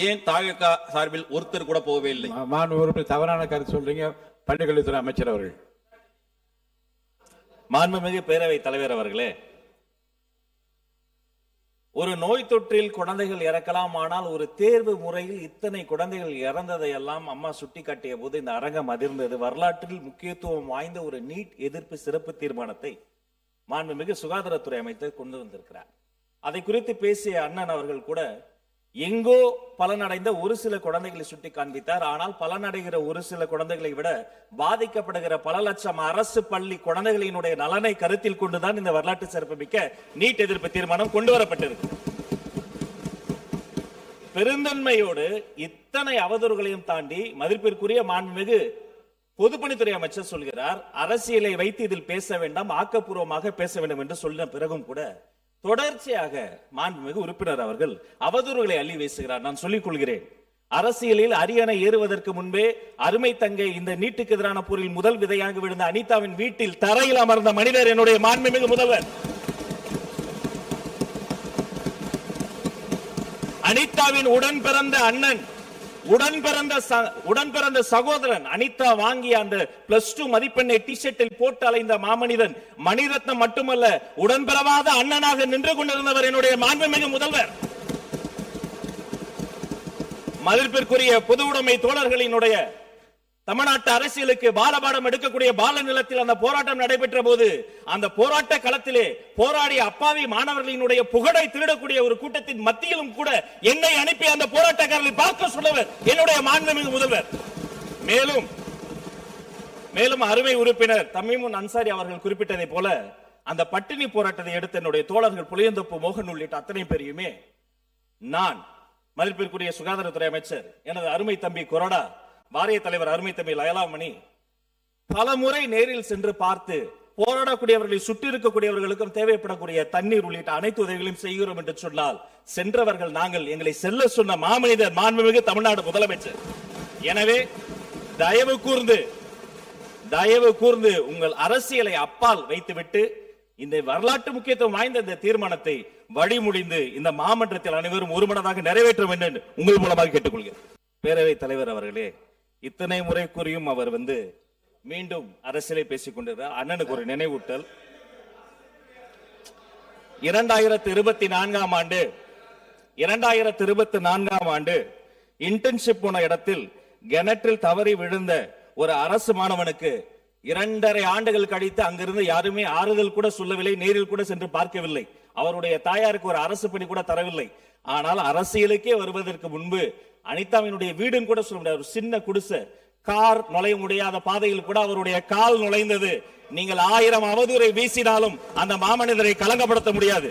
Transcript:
ஏன் தாவேகா சார்பில் ஒருத்தர் கூட போகவே இல்லை? மாண்பு உறுப்பினர் தவறான கருத்து சொல்றீங்க. பள்ளிக்கல்வித்துறை அமைச்சர் அவர்கள். மாண்புமிகு பேரவைத் தலைவர் அவர்களே, ஒரு நோய் தொற்றில் குழந்தைகள் இறக்கலாம், ஆனால் ஒரு தேர்வு முறையில் இத்தனை குழந்தைகள் இறந்ததை எல்லாம் அம்மா சுட்டிக்காட்டிய போது இந்த அரங்கம் அதிர்ந்தது. வரலாற்றில் முக்கியத்துவம் வாய்ந்த ஒரு நீட் எதிர்ப்பு சிறப்பு தீர்மானத்தை மாண்புமிகு சுகாதாரத்துறை அமைச்சர் கொண்டு வந்திருக்கிறார். அதை குறித்து பேசிய அண்ணன் அவர்கள் கூட எங்கோ பலனடைந்த ஒரு சில குழந்தைகளை சுட்டி காண்பித்தார். ஆனால் பலனடைகிற ஒரு சில குழந்தைகளை விட பாதிக்கப்படுகிற பல லட்சம் அரசு பள்ளி குழந்தைகளினுடைய நலனை கருத்தில் கொண்டுதான் இந்த வரலாற்று சிறப்புமிக்க நீட் எதிர்ப்பு தீர்மானம் கொண்டு வரப்பட்டிருக்கு. பெருந்தன்மையோடு இத்தனை அவதூறுகளையும் தாண்டி மதிப்பிற்குரிய மாண்புமிகு பொதுப்பணித்துறை அமைச்சர் சொல்கிறார், அரசியலை வைத்து இதில் பேச வேண்டாம், ஆக்கப்பூர்வமாக பேச வேண்டும் என்று சொன்ன பிறகும் கூட தொடர்ச்சியாக மாண்புமிகு உறுப்பினர் அவர்கள் அவதூறுகளை அள்ளி வீசுகிறார். நான் சொல்லிக் கொள்கிறேன், அரசியலில் அரியணை ஏறுவதற்கு முன்பே அருமை தங்கை இந்த நீட்டுக்கு எதிரான போரில் முதல் விதையாக விழுந்த அனிதாவின் வீட்டில் தரையில் அமர்ந்த மனிதர் என்னுடைய மாண்புமிகு முதல்வர். அனிதாவின் உடன் பிறந்த அண்ணன், உடன் பிறந்த சகோதரன், அனிதா வாங்கிய அந்த +2 மதிப்பெண்ணை டி-ஷர்ட்டில் போட்டு அலைந்த மாமனிதன் மணிரத்னம் மட்டுமல்ல, உடன்பிறவாத அண்ணனாக நின்று கொண்டிருந்தவர் என்னுடைய மாண்புமிகு முதல்வர். மதிப்பிற்குரிய பொது உடைமை தோழர்களினுடைய தமிழ்நாட்டு அரசியலுக்கு பாலபாடம் எடுக்கக்கூடிய பால நிலத்தில் அந்த போராட்டம் நடைபெற்ற போது அந்த போராட்ட களத்திலே போராடிய அப்பாவி மாணவர்களினுடைய புகழை திருடக்கூடிய ஒரு கூட்டத்தின் மத்தியிலும் கூட என்னை அனுப்பி அந்த போராட்டக்காரர்களை பார்க்க சொன்னவர் என்னுடைய மாண்புமிகு முதல்வர். மேலும் அருமை உறுப்பினர் தமீமுன் அன்சாரி அவர்கள் குறிப்பிட்டதை போல அந்த பட்டினி போராட்டத்தை எடுத்த என்னுடைய தோழர்கள் புளியந்தோப்பு மோகன் உள்ளிட்ட அத்தனை பேரையுமே நான் மதிப்பிற்குரிய சுகாதாரத்துறை அமைச்சர் எனது அருமை தம்பி கொரோடா வாரிய தலைவர் அருமை தம்பி லயலாமணி பல முறை நேரில் சென்று பார்த்து போராடக்கூடியவர்களை சுற்றி இருக்கக்கூடியவர்களுக்கும் தேவைப்படக்கூடிய தண்ணீர் உள்ளிட்ட அனைத்து உதவிகளையும் செய்கிறோம் என்று சொன்னால் சென்றவர்கள் நாங்கள், எங்களை செல்ல சொன்ன மாமனிதர் மாண்புமிகு தமிழ்நாடு முதலமைச்சர். எனவே தயவு கூர்ந்து உங்கள் அரசியலை அப்பால் வைத்துவிட்டு இந்த வரலாற்று முக்கியத்துவம் வாய்ந்த இந்த தீர்மானத்தை வழிமுடிந்து இந்த மாமன்றத்தில் அனைவரும் ஒருமனதாக நிறைவேற்ற வேண்டும் உங்கள் மூலமாக கேட்டுக்கொள்கிறேன். பேரவைத் தலைவர் அவர்களே, இத்தனை முறை கூறியும் அவர் மீண்டும் அரசியலை பேசிக் கொண்டிருக்கிறார். அண்ணனுக்கு ஒரு நினைவூட்டல். 2024ஆம் ஆண்டு இன்டர்ன்ஷிப் போன இடத்தில் கிணற்றில் தவறி விழுந்த ஒரு அரசு மாணவனுக்கு 2.5 ஆண்டுகள் கழித்து அங்கிருந்து யாருமே ஆறுதல் கூட சொல்லவில்லை, நேரில் கூட சென்று பார்க்கவில்லை. அவருடைய தாயாருக்கு ஒரு அரசு பணி கூட தரவில்லை. ஆனால் அரசியலுக்கே வருவதற்கு முன்பு அனிதாவினுடைய வீடுன்னு கூட சொல்ல முடியாது, ஒரு சின்ன குடிசை, கார் நுழைய முடியாத பாதையில் கூட அவருடைய கால் நுழைந்தது. நீங்கள் 1000 அவதூறை வீசினாலும் அந்த மாமனிதரை கலங்கப்படுத்த முடியாது.